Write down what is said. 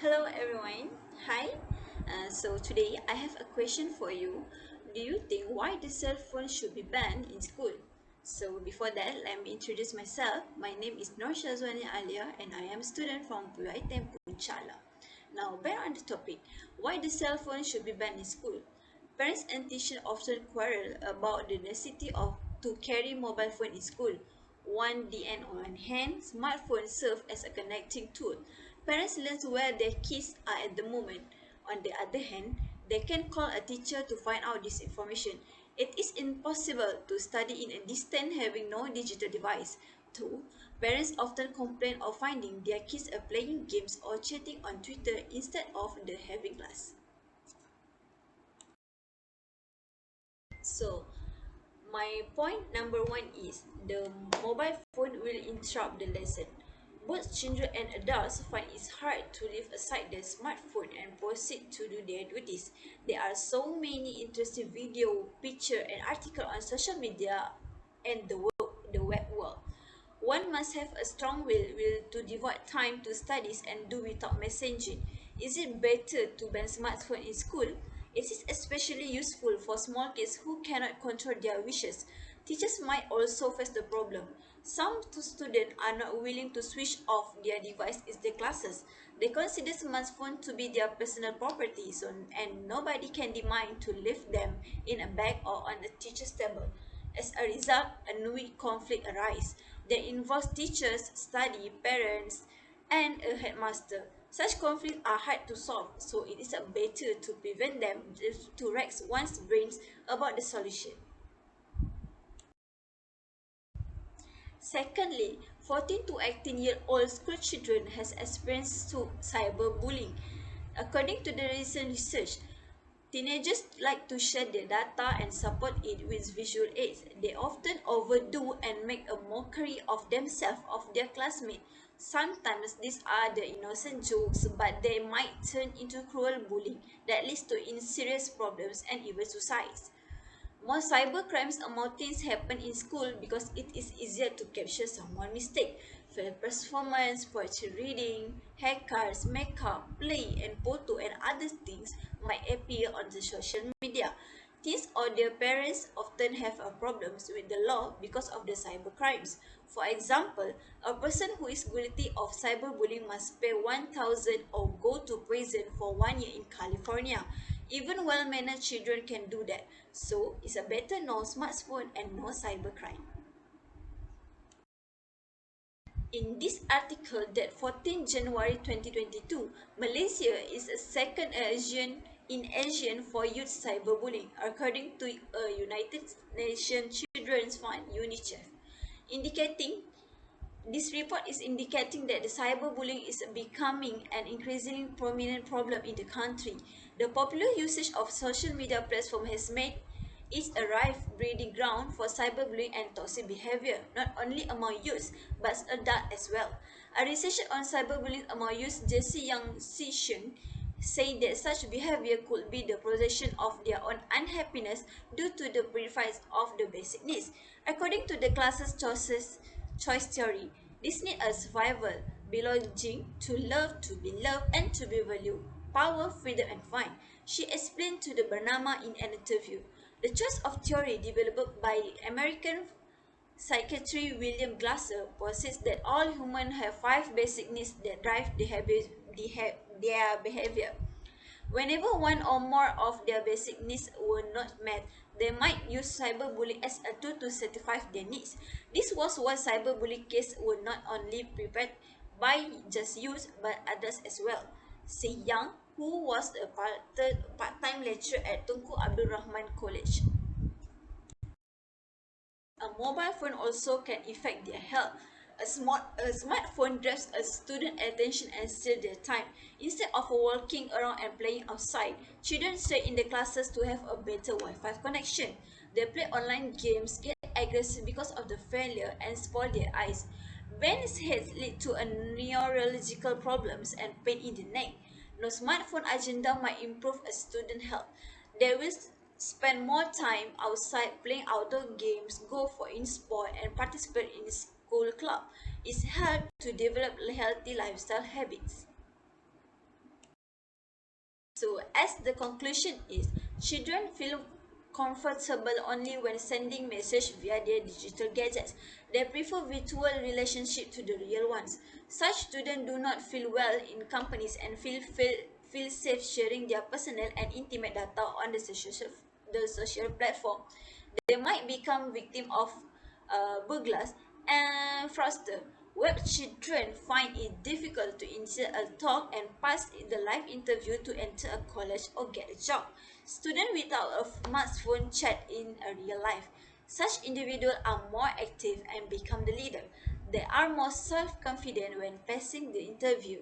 Hello everyone. Hi. So today I have a question for you. Do you think why the cell phone should be banned in school? So before that, let me introduce myself. My name is Nur Shazwani Alia and I am a student from Puaitem Punchala. Now back on the topic, why the cell phone should be banned in school? Parents and teachers often quarrel about the necessity of to carry mobile phone in school. On one hand, smartphones serve as a connecting tool. Parents learn where their kids are at the moment. On the other hand, they can call a teacher to find out this information. It is impossible to study in a distance having no digital device. 2. Parents often complain of finding their kids are playing games or chatting on Twitter instead of the having class. So, my point number one is the mobile phone will interrupt the lesson. Both children and adults find it hard to leave aside their smartphone and proceed to do their duties. There are so many interesting video, picture, and article on social media and the web world. One must have a strong will to devote time to studies and do without messaging. Is it better to ban smartphone in school? It is especially useful for small kids who cannot control their wishes. Teachers might also face the problem. Some students are not willing to switch off their device in their classes. They consider smartphone to be their personal property, and nobody can demand to leave them in a bag or on a teacher's table. As a result, a new conflict arises that involves teachers, study, parents, and a headmaster. Such conflicts are hard to solve, so it is better to prevent them to rack one's brains about the solution. Secondly, 14 to 18-year-old school children has experienced cyberbullying. According to the recent research, teenagers like to share their data and support it with visual aids. They often overdo and make a mockery of themselves of their classmates. Sometimes these are the innocent jokes, but they might turn into cruel bullying that leads to serious problems and even suicides. Most cybercrimes among teens happen in school because it is easier to capture someone's mistake. Failed performance, poetry reading, haircuts, makeup, play, and photo and other things might appear on the social media. Teens or their parents often have problems with the law because of the cybercrimes. For example, a person who is guilty of cyberbullying must pay 1,000 or go to prison for 1 year in California. Even well-managed children can do that. So it's a better no smartphone and no cybercrime. In this article that 14 January 2022, Malaysia is a second Asian for youth cyberbullying, according to a United Nations Children's Fund UNICEF, indicating this report is indicating that the cyberbullying is becoming an increasingly prominent problem in the country. The popular usage of social media platform has made it a rife breeding ground for cyberbullying and toxic behavior, not only among youth, but adults as well. A researcher on cyberbullying among youth, Jesse Young Session, say that such behavior could be the projection of their own unhappiness due to the privilege of the basic needs. According to the class's choice theory, this need a survival, belonging, to love, to be loved, and to be valued, power, freedom, and fun. She explained to the Bernama in an interview. The choice of theory developed by American psychiatrist William Glasser posits that all humans have five basic needs that drive their behavior. Whenever one or more of their basic needs were not met, they might use cyberbullying as a tool to satisfy their needs. This was why cyberbullying cases were not only prepared by just youth but others as well. Say Young, who was a part-time lecturer at Tunku Abdul Rahman College. A mobile phone also can affect their health. A smartphone grabs a student's attention and steals their time. Instead of walking around and playing outside, children stay in the classes to have a better Wi-Fi connection. They play online games, get aggressive because of the failure, and spoil their eyes. Bans heads lead to a neurological problems and pain in the neck. No smartphone agenda might improve a student health. They will spend more time outside playing outdoor games, go for in sport, and participate in school club. It's helped to develop healthy lifestyle habits. So, as the conclusion is, children feel comfortable only when sending message via their digital gadgets. They prefer virtual relationship to the real ones. Such students do not feel well in companies and feel safe sharing their personal and intimate data on the social platform. They might become victim of burglars and fraudsters. Web children find it difficult to insert a talk and pass the live interview to enter a college or get a job. Students without a smartphone chat in a real life. Such individuals are more active and become the leader. They are more self-confident when passing the interview.